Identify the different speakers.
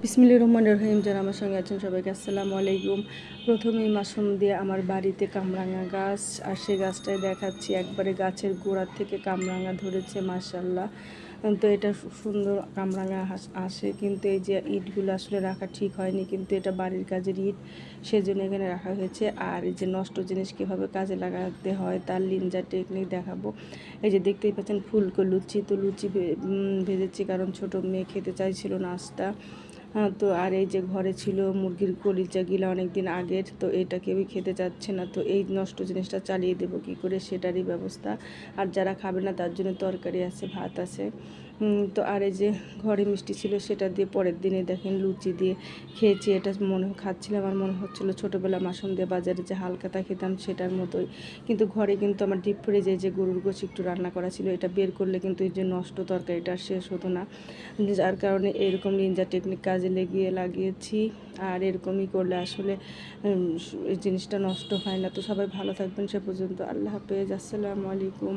Speaker 1: বিসমিল্লাহির রহমানির রহিম। যারা আমার সঙ্গে আছেন সবাইকে আসসালামু আলাইকুম। প্রথমেই মাশরুম দিয়ে আমার বাড়িতে কামরাঙা গাছ, আর সেই গাছটায় দেখাচ্ছি একবারে গাছের গোড়ার থেকে কামরাঙা ধরেছে মাশাআল্লাহ। তো এটা সুন্দর কামরাঙা আসে, কিন্তু এই যে ইটগুলো আসলে রাখা ঠিক হয়নি, কিন্তু এটা বাড়ির কাজের ইট, সেজন্য এখানে রাখা হয়েছে। আর এই যে নষ্ট জিনিস কীভাবে কাজে লাগাতে হয় তার লিনজা টেকনিক দেখাবো। এই যে দেখতেই পাচ্ছেন ফুলকো লুচি, তো লুচি ভেজেছি কারণ ছোটো মেয়ে খেতে চাইছিল নাস্তা। তো আর এই যে ঘরে ছিল মুরগির কলিজাগুলো অনেক দিন আগের, তো এটা কেউই খেতে চাচ্ছে না, তো এই নষ্ট জিনিসটা চালিয়ে দেবো কী করে সেটারই ব্যবস্থা। আর যারা খাবে না তার জন্য তরকারি আছে, ভাত আছে। তো আর এই যে ঘরে মিষ্টি ছিল সেটা দিয়ে পরের দিনে দেখেন লুচি দিয়ে খেয়েছি। এটা খাচ্ছিলাম, আমার মনে হচ্ছিলো ছোটোবেলা মাশরুম দিয়ে বাজারে যে হালকাতা খেতাম সেটার মতোই। কিন্তু ঘরে কিন্তু আমার ডিপ ফ্রিজে যে গরুর গোশ একটু রান্না করা ছিল, এটা বের করলে কিন্তু এই যে নষ্ট তরকারিটা শেষ হতো না, যার কারণে এরকম নিনজা টেকনিক কাজে লাগিয়েছি। আর এরকমই করলে আসলে এই জিনিসটা নষ্ট হয় না। তো সবাই ভালো থাকবেন, সে পর্যন্ত আল্লাহ হাফেজ, আসসালামু আলাইকুম।